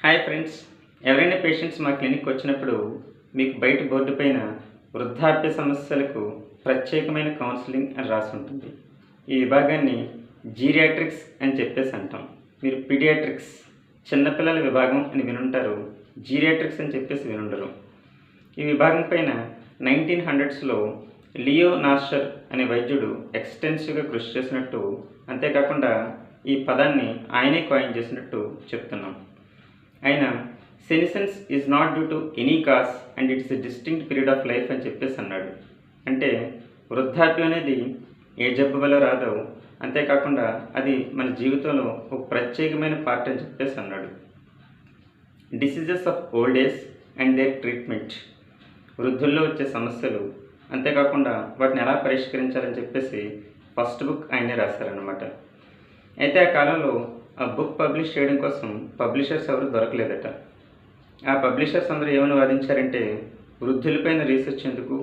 Hi friends, ఎవరైనా patients మా clinic వచ్చినప్పుడు మీకు బయట బోర్డు పైన వృద్ధాప్య సమస్యలకు ప్రత్యేకమైన కౌన్సిలింగ్ అని రాసి ఉంటుంది. ఈ విభాగాన్ని జీరియాట్రిక్స్ అని చెప్పేసి అంటాం. మీరు పీడియాట్రిక్స్ చిన్నపిల్లల విభాగం అని వినుంటారు, జీరియాట్రిక్స్ అని చెప్పేసి వినుండరు. ఈ విభాగం పైన 1900స్లో లియో నార్షర్ అనే వైద్యుడు ఎక్స్టెన్సివ్గా కృషి చేసినట్టు, అంతేకాకుండా ఈ పదాన్ని ఆయనే కాయిన్ చేసినట్టు చెప్తున్నాం. ఆయన senescence is not due to any cause and it's a distinct period of life అని చెప్పేసి అన్నాడు. అంటే వృద్ధాప్యం అనేది ఏ జబ్బు వల్ల రాదో, అంతేకాకుండా అది మన జీవితంలో ఒక ప్రత్యేకమైన పార్ట్ అని చెప్పేసి అన్నాడు. Diseases of old age and their treatment, వృద్ధుల్లో వచ్చే సమస్యలు, అంతేకాకుండా వాటిని ఎలా పరిష్కరించాలని చెప్పేసి ఫస్ట్ బుక్ ఆయనే రాశారనమాట. అయితే ఆ కాలంలో ఆ బుక్ పబ్లిష్ చేయడం కోసం పబ్లిషర్స్ ఎవరు దొరకలేదట. ఆ పబ్లిషర్స్ అందరూ ఏమని వాదించారంటే, వృద్ధులపైన రీసెర్చ్ ఎందుకు,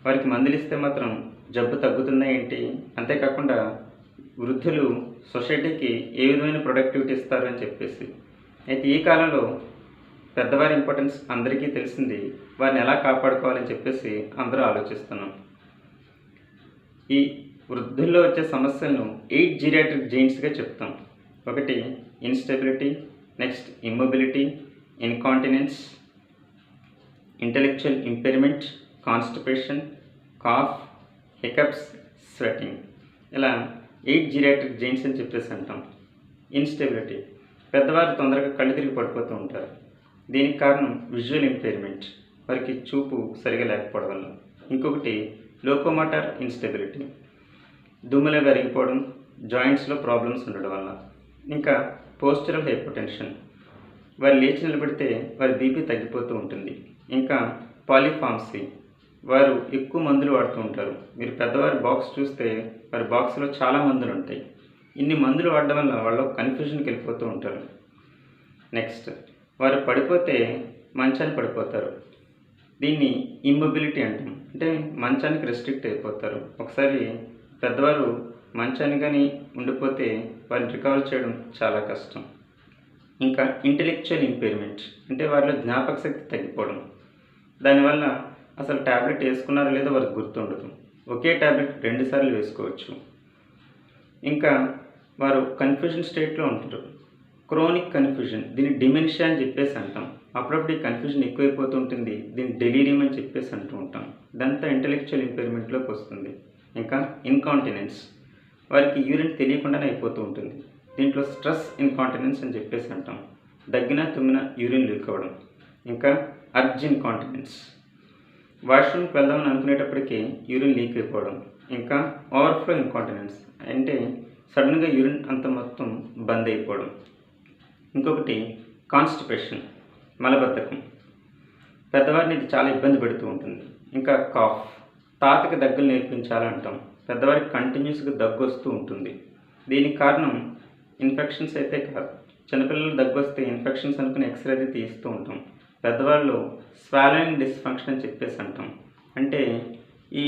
వారికి మందులు ఇస్తే మాత్రం జబ్బు తగ్గుతుందా ఏంటి, అంతేకాకుండా వృద్ధులు సొసైటీకి ఏ విధమైన ప్రొడక్టివిటీ ఇస్తారు అని చెప్పేసి. అయితే ఈ కాలంలో పెద్దవారి ఇంపార్టెన్స్ అందరికీ తెలిసింది, వారిని ఎలా కాపాడుకోవాలని చెప్పేసి అందరూ ఆలోచిస్తున్నాం. ఈ వృద్ధుల్లో వచ్చే సమస్యలను 8 జీరియాట్రిక్ జెయింట్స్గా చెప్తాం. ఒకటి instability, next immobility, incontinence, intellectual impairment, constipation, cough, hiccups, sweating. ఇలా 8 జీరియాట్రిక్ జెయింట్స్ అని చెప్పేసి అంటాం. ఇన్స్టెబిలిటీ, పెద్దవారు తొందరగా కళ్ళు తిరిగి పడిపోతూ ఉంటారు. దీనికి కారణం విజువల్ ఇంపైర్మెంట్, వారికి చూపు సరిగా లేకపోవడం వల్ల. ఇంకొకటి లోకోమోటార్ ఇన్స్టెబిలిటీ, దుమ్ములో పెరిగిపోవడం, జాయింట్స్లో ప్రాబ్లమ్స్ ఉండడం వల్ల. ఇంకా పోస్చరల్ హైపోటెన్షన్, వారు లేచి నిలబడితే వారి బీపీ తగ్గిపోతూ ఉంటుంది. ఇంకా పాలిఫార్మసీ, వారు ఎక్కువ మందులు వాడుతూ ఉంటారు. మీరు పెద్దవారి బాక్స్ చూస్తే వారి బాక్స్లో చాలా మందులు ఉంటాయి. ఇన్ని మందులు వాడడం వల్ల వాళ్ళు కన్ఫ్యూజన్కి వెళ్ళిపోతూ ఉంటారు. నెక్స్ట్, వారు పడిపోతే మంచాన్ని పడిపోతారు. దీన్ని ఇమ్మొబిలిటీ అంటాం. అంటే మంచానికి రెస్ట్రిక్ట్ అయిపోతారు. ఒకసారి పెద్దవారు మంచాన్ని కానీ ఉండిపోతే వారిని రికవర్ చేయడం చాలా కష్టం. ఇంకా ఇంటెలెక్చువల్ ఇంపైర్మెంట్, అంటే వారిలో జ్ఞాపక శక్తి తగ్గిపోవడం. దానివల్ల అసలు ట్యాబ్లెట్ వేసుకున్నారో లేదో వారికి గుర్తుండదు. ఒకే ట్యాబ్లెట్ 2 సార్లు వేసుకోవచ్చు. ఇంకా వారు కన్ఫ్యూజన్ స్టేట్లో ఉంటారు. క్రోనిక్ కన్ఫ్యూజన్, దీన్ని డిమెన్షియా అని చెప్పేసి అంటాం. అప్పుడప్పుడు ఈ కన్ఫ్యూజన్ ఎక్కువైపోతూ ఉంటుంది, దీన్ని డెలీరియం అని చెప్పేసి అంటూ ఉంటాం. ఇదంతా ఇంటెలెక్చువల్ ఇంపైర్మెంట్లోకి వస్తుంది. ఇంకా ఇన్కాంటినెన్స్, వారికి యూరిన్ తెలియకుండానే అయిపోతూ ఉంటుంది. దీంట్లో స్ట్రెస్ ఇన్కాంటినెన్స్ అని చెప్పేసి అంటాం. దగ్గిన తుమ్మిన యూరిన్ లీక్ అవ్వడం. ఇంకా అర్జ్ ఇన్కాంటినెన్స్, వాష్రూమ్కి వెళ్దామని అనుకునేటప్పటికీ యూరిన్ లీక్ అయిపోవడం. ఇంకా ఓవర్ఫ్లో ఇన్కాంటినెన్స్, అంటే సడన్గా యూరిన్ అంత మొత్తం బంద్ అయిపోవడం. ఇంకొకటి కాన్స్టిపేషన్, మలబద్ధకం, పెద్దవారిని ఇది చాలా ఇబ్బంది పెడుతూ ఉంటుంది. ఇంకా కాఫ్, తాతకి దగ్గులు నేర్పించాలంటాం. పెద్దవారికి కంటిన్యూస్గా దగ్గు వస్తూ ఉంటుంది. దీనికి కారణం ఇన్ఫెక్షన్స్ అయితే కాదు. చిన్నపిల్లలు దగ్గు వస్తే ఇన్ఫెక్షన్స్ అనుకుని ఎక్స్రే అది తీస్తూ ఉంటాం. పెద్దవాళ్ళు స్వాలోయింగ్ డిస్ఫంక్షన్ అని చెప్పేసి అంటాం. అంటే ఈ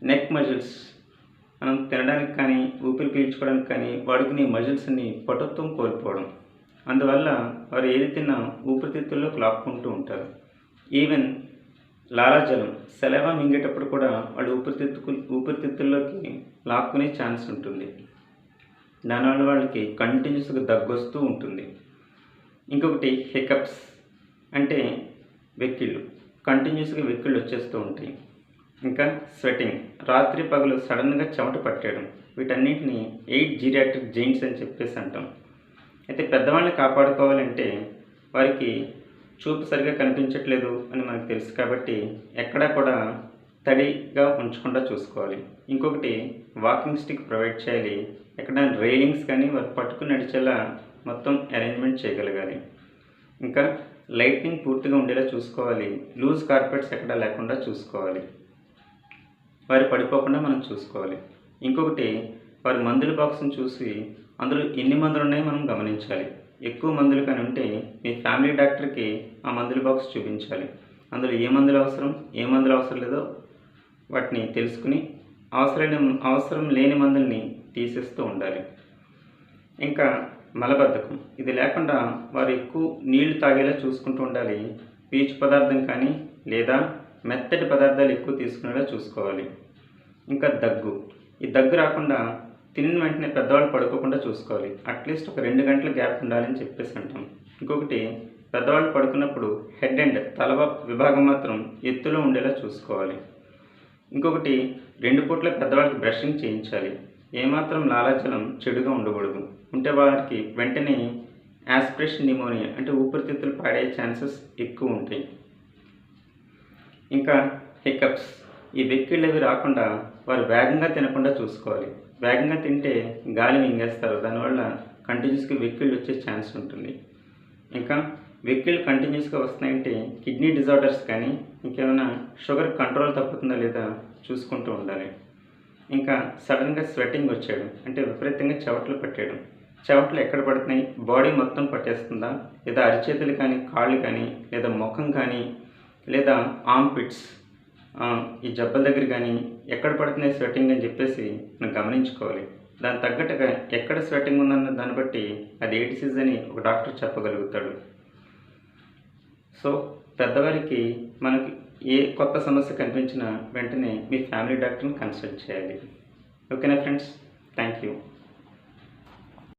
నెక్ మజిల్స్, మనం తినడానికి కానీ ఊపిరి పీల్చుకోవడానికి కానీ వాడుకునే మజిల్స్ని పటుత్వం కోల్పోవడం. అందువల్ల వారు ఏది తిన్నా ఊపిరితిత్తుల్లోకి లాక్కుంటూ ఉంటారు. ఈవెన్ లాలాజలం, సెలవా మింగేటప్పుడు కూడా వాళ్ళు ఊపిరితిత్తుల్లోకి లాక్కునే ఛాన్స్ ఉంటుంది. దానివల్ల వాళ్ళకి కంటిన్యూస్గా దగ్గు వస్తూ ఉంటుంది. ఇంకొకటి హికప్స్, అంటే వెక్కిళ్ళు, కంటిన్యూస్గా వెక్కిళ్ళు వచ్చేస్తూ ఉంటాయి. ఇంకా స్వెటింగ్, రాత్రి పగలు సడన్గా చెమట పట్టేయడం. వీటన్నిటిని 8 జీరియాట్రిక్ జెయింట్స్ అని చెప్పేసి అంటాం. అయితే పెద్దవాళ్ళని కాపాడుకోవాలంటే వారికి చూపు సరిగా కనిపించట్లేదు అని మనకు తెలుసు కాబట్టి ఎక్కడా కూడా తడిగా ఉంచకుండా చూసుకోవాలి. ఇంకొకటి వాకింగ్ స్టిక్ ప్రొవైడ్ చేయాలి. ఎక్కడైనా రైలింగ్స్ కానీ వారు పట్టుకుని నడిచేలా మొత్తం అరేంజ్మెంట్ చేయగలగాలి. ఇంకా లైటింగ్ పూర్తిగా ఉండేలా చూసుకోవాలి. లూజ్ కార్పెట్స్ ఎక్కడా లేకుండా చూసుకోవాలి. వారు పడిపోకుండా మనం చూసుకోవాలి. ఇంకొకటి, వారి మందుల బాక్స్ని చూసి అందులో ఎన్ని మందులు ఉన్నాయో మనం గమనించాలి. ఎక్కువ మందులు కానీ ఉంటే మీ ఫ్యామిలీ డాక్టర్కి ఆ మందుల బాక్స్ చూపించాలి. అందులో ఏ మందులు అవసరం లేదో వాటిని తెలుసుకుని అవసరం లేని మందుల్ని తీసేస్తూ ఉండాలి. ఇంకా మలబద్ధకం ఇది లేకుండా వారు ఎక్కువ నీళ్లు తాగేలా చూసుకుంటూ ఉండాలి. పీచు పదార్థం కానీ లేదా మెత్తటి పదార్థాలు ఎక్కువ తీసుకునేలా చూసుకోవాలి. ఇంకా దగ్గు, ఈ దగ్గు రాకుండా తినిన వెంటనే పెద్దవాళ్ళు పడుకోకుండా చూసుకోవాలి. అట్లీస్ట్ ఒక 2 గంటల గ్యాప్ ఉండాలని చెప్పేసి అంటాం. ఇంకొకటి, పెద్దవాళ్ళు పడుకున్నప్పుడు హెడ్ అండ్ తల విభాగం మాత్రం ఎత్తులో ఉండేలా చూసుకోవాలి. ఇంకొకటి, 2 పూట్ల పెద్దవాళ్ళకి బ్రషింగ్ చేయించాలి. ఏమాత్రం లాలాజలం చెడుగా ఉండకూడదు. ఉంటే వారికి వెంటనే యాస్పిరేషన్ న్యూమోనియా అంటే ఊపిరితిత్తులు పాడయ్యే ఛాన్సెస్ ఎక్కువ ఉంటాయి. ఇంకా హికప్స్, ఈ వెక్కిళ్ళు అవి రాకుండా వారు వేగంగా తినకుండా చూసుకోవాలి. వేగంగా తింటే గాలి మింగేస్తారు, దానివల్ల కంటిన్యూస్గా వెక్కిళ్ళు వచ్చే ఛాన్స్ ఉంటుంది. ఇంకా వెక్కిళ్ళు కంటిన్యూస్గా వస్తున్నాయంటే కిడ్నీ డిజార్డర్స్ కానీ ఇంకేమైనా షుగర్ కంట్రోల్ తప్పుతుందా లేదా చూసుకుంటూ ఉండాలి. ఇంకా సడన్గా స్వెట్టింగ్ వచ్చేయడం అంటే విపరీతంగా చెమటలు పట్టేయడం. చెమటలు ఎక్కడ పడుతున్నాయి, బాడీ మొత్తం పట్టేస్తుందా, లేదా అరిచేతులు కానీ కాళ్ళు కానీ లేదా ముఖం కానీ లేదా ఆర్మ్ పిట్స్ ఈ జబ్బల దగ్గర కానీ ఎక్కడ పడుతున్నాయి స్వెట్టింగ్ అని చెప్పేసి మనం గమనించుకోవాలి. దాని తగ్గట్టుగా ఎక్కడ స్వెట్టింగ్ ఉందన్న దాన్ని బట్టి అది ఏ డిసీజ్ అని ఒక డాక్టర్ చెప్పగలుగుతాడు. సో పెద్దవారికి మనకి ఏ కొత్త సమస్య కనిపించినా వెంటనే మీ ఫ్యామిలీ డాక్టర్ని కన్సల్ట్ చేయాలి. ఓకేనా ఫ్రెండ్స్, థ్యాంక్ యూ.